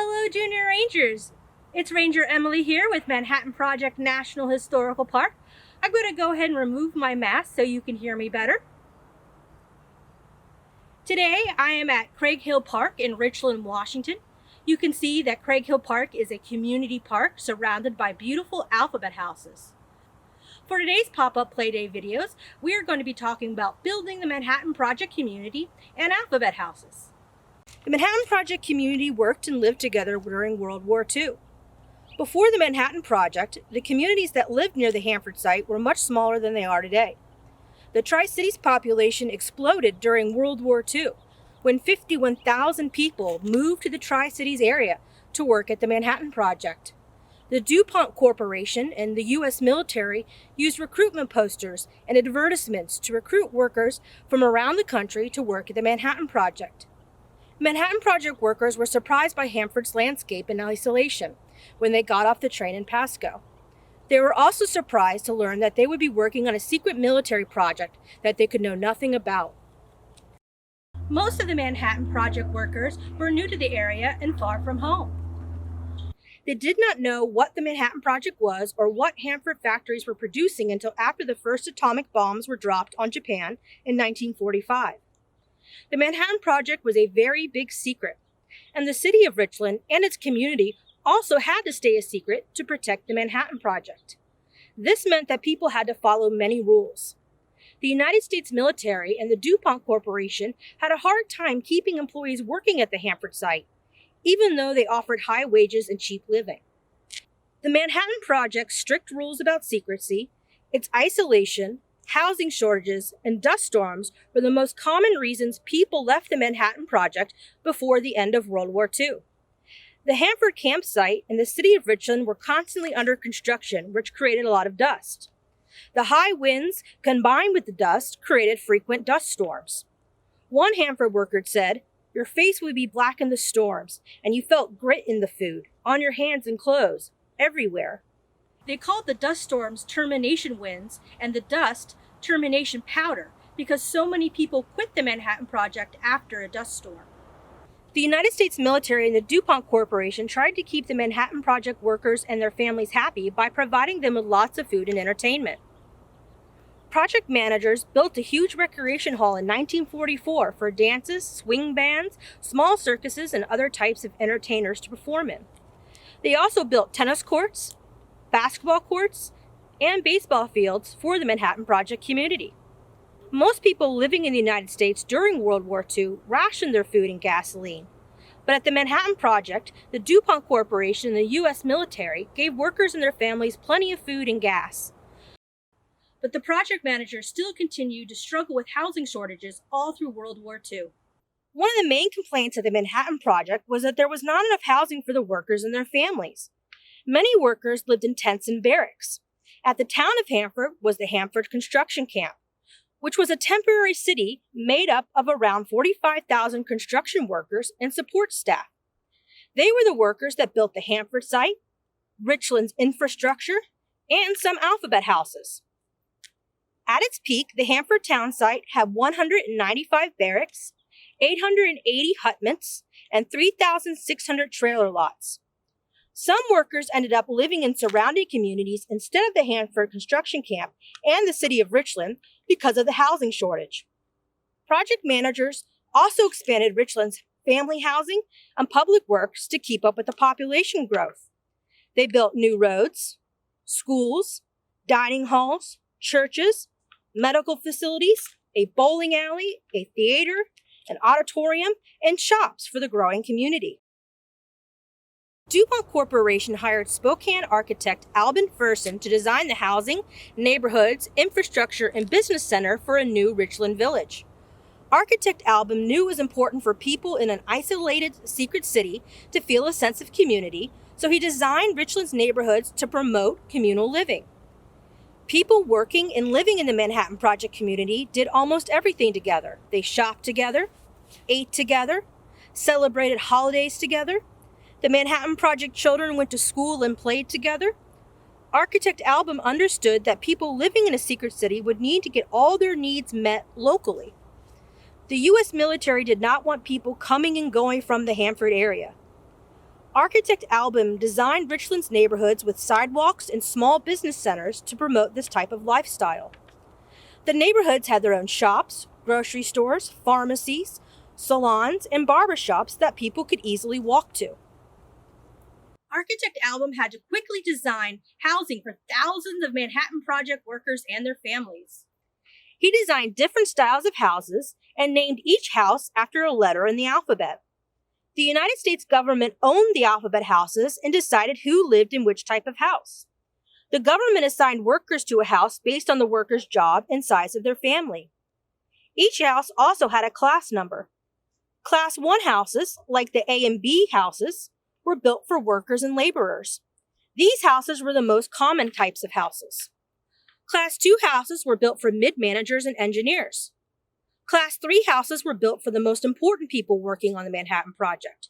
Hello, Junior Rangers. It's Ranger Emily here with Manhattan Project National Historical Park. I'm going to go ahead and remove my mask so you can hear me better. Today, I am at Craig Hill Park in Richland, Washington. You can see that Craig Hill Park is a community park surrounded by beautiful alphabet houses. For today's pop-up Playday videos, we are going to be talking about building the Manhattan Project community and alphabet houses. The Manhattan Project community worked and lived together during World War II. Before the Manhattan Project, the communities that lived near the Hanford site were much smaller than they are today. The Tri-Cities population exploded during World War II, when 51,000 people moved to the Tri-Cities area to work at the Manhattan Project. The DuPont Corporation and the U.S. military used recruitment posters and advertisements to recruit workers from around the country to work at the Manhattan Project. Manhattan Project workers were surprised by Hanford's landscape and isolation when they got off the train in Pasco. They were also surprised to learn that they would be working on a secret military project that they could know nothing about. Most of the Manhattan Project workers were new to the area and far from home. They did not know what the Manhattan Project was or what Hanford factories were producing until after the first atomic bombs were dropped on Japan in 1945. The Manhattan Project was a very big secret, and the city of Richland and its community also had to stay a secret to protect the Manhattan Project. This meant that people had to follow many rules. The United States military and the DuPont Corporation had a hard time keeping employees working at the Hanford site, even though they offered high wages and cheap living. The Manhattan Project's strict rules about secrecy, its isolation, housing shortages, and dust storms were the most common reasons people left the Manhattan Project before the end of World War II. The Hanford campsite and the city of Richland were constantly under construction, which created a lot of dust. The high winds, combined with the dust, created frequent dust storms. One Hanford worker said, "Your face would be black in the storms, and you felt grit in the food, on your hands and clothes, everywhere." They called the dust storms termination winds and the dust termination powder because so many people quit the Manhattan Project after a dust storm. The United States military and the DuPont Corporation tried to keep the Manhattan Project workers and their families happy by providing them with lots of food and entertainment. Project managers built a huge recreation hall in 1944 for dances, swing bands, small circuses, and other types of entertainers to perform in. They also built tennis courts, basketball courts, and baseball fields for the Manhattan Project community. Most people living in the United States during World War II rationed their food and gasoline. But at the Manhattan Project, the DuPont Corporation and the U.S. military gave workers and their families plenty of food and gas. But the project managers still continued to struggle with housing shortages all through World War II. One of the main complaints of the Manhattan Project was that there was not enough housing for the workers and their families. Many workers lived in tents and barracks. At the town of Hanford was the Hanford Construction Camp, which was a temporary city made up of around 45,000 construction workers and support staff. They were the workers that built the Hanford site, Richland's infrastructure, and some alphabet houses. At its peak, the Hanford town site had 195 barracks, 880 hutments, and 3,600 trailer lots. Some workers ended up living in surrounding communities instead of the Hanford construction camp and the city of Richland because of the housing shortage. Project managers also expanded Richland's family housing and public works to keep up with the population growth. They built new roads, schools, dining halls, churches, medical facilities, a bowling alley, a theater, an auditorium, and shops for the growing community. DuPont Corporation hired Spokane architect Albin Fersen to design the housing, neighborhoods, infrastructure, and business center for a new Richland village. Architect Albin knew it was important for people in an isolated secret city to feel a sense of community, so he designed Richland's neighborhoods to promote communal living. People working and living in the Manhattan Project community did almost everything together. They shopped together, ate together, celebrated holidays together. The Manhattan Project children went to school and played together. Architect Albin understood that people living in a secret city would need to get all their needs met locally. The U.S. military did not want people coming and going from the Hanford area. Architect Album designed Richland's neighborhoods with sidewalks and small business centers to promote this type of lifestyle. The neighborhoods had their own shops, grocery stores, pharmacies, salons, and barbershops that people could easily walk to. Architect Album had to quickly design housing for thousands of Manhattan Project workers and their families. He designed different styles of houses and named each house after a letter in the alphabet. The United States government owned the alphabet houses and decided who lived in which type of house. The government assigned workers to a house based on the worker's job and size of their family. Each house also had a class number. Class 1 houses, like the A and B houses, were built for workers and laborers. These houses were the most common types of houses. Class 2 houses were built for mid-managers and engineers. Class 3 houses were built for the most important people working on the Manhattan Project.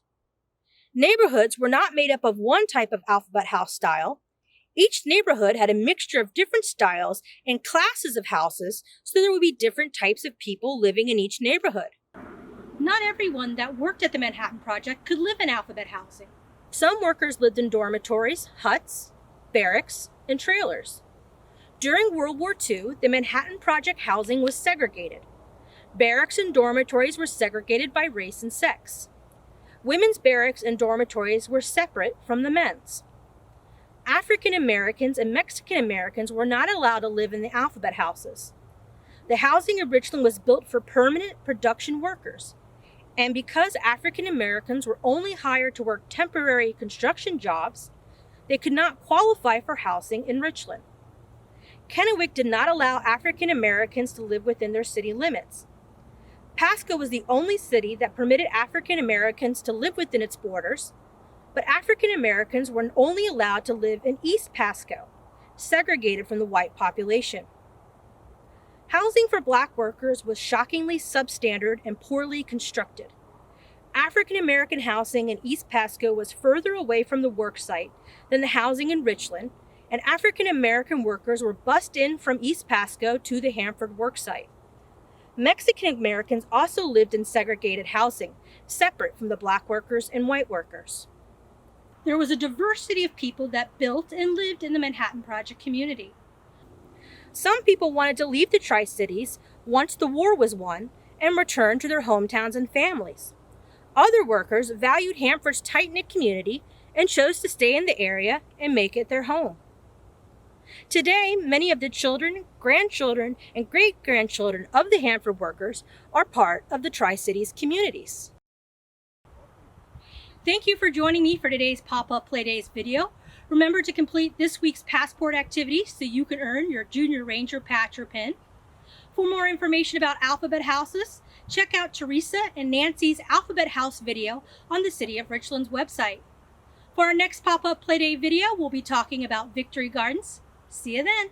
Neighborhoods were not made up of one type of alphabet house style. Each neighborhood had a mixture of different styles and classes of houses, so there would be different types of people living in each neighborhood. Not everyone that worked at the Manhattan Project could live in alphabet housing. Some workers lived in dormitories, huts, barracks, and trailers. During World War II, the Manhattan Project housing was segregated. Barracks and dormitories were segregated by race and sex. Women's barracks and dormitories were separate from the men's. African Americans and Mexican Americans were not allowed to live in the alphabet houses. The housing in Richland was built for permanent production workers. And because African Americans were only hired to work temporary construction jobs, they could not qualify for housing in Richland. Kennewick did not allow African Americans to live within their city limits. Pasco was the only city that permitted African Americans to live within its borders, but African Americans were only allowed to live in East Pasco, segregated from the white population. Housing for Black workers was shockingly substandard and poorly constructed. African American housing in East Pasco was further away from the work site than the housing in Richland, and African American workers were bused in from East Pasco to the Hanford work site. Mexican Americans also lived in segregated housing, separate from the Black workers and white workers. There was a diversity of people that built and lived in the Manhattan Project community. Some people wanted to leave the Tri-Cities once the war was won and return to their hometowns and families. Other workers valued Hanford's tight-knit community and chose to stay in the area and make it their home. Today, many of the children, grandchildren, and great-grandchildren of the Hanford workers are part of the Tri-Cities communities. Thank you for joining me for today's Pop-Up Playdays video. Remember to complete this week's passport activity so you can earn your Junior Ranger patch or pin. For more information about alphabet houses, check out Teresa and Nancy's alphabet house video on the City of Richland's website. For our next Pop-Up Playday video, we'll be talking about Victory Gardens. See you then!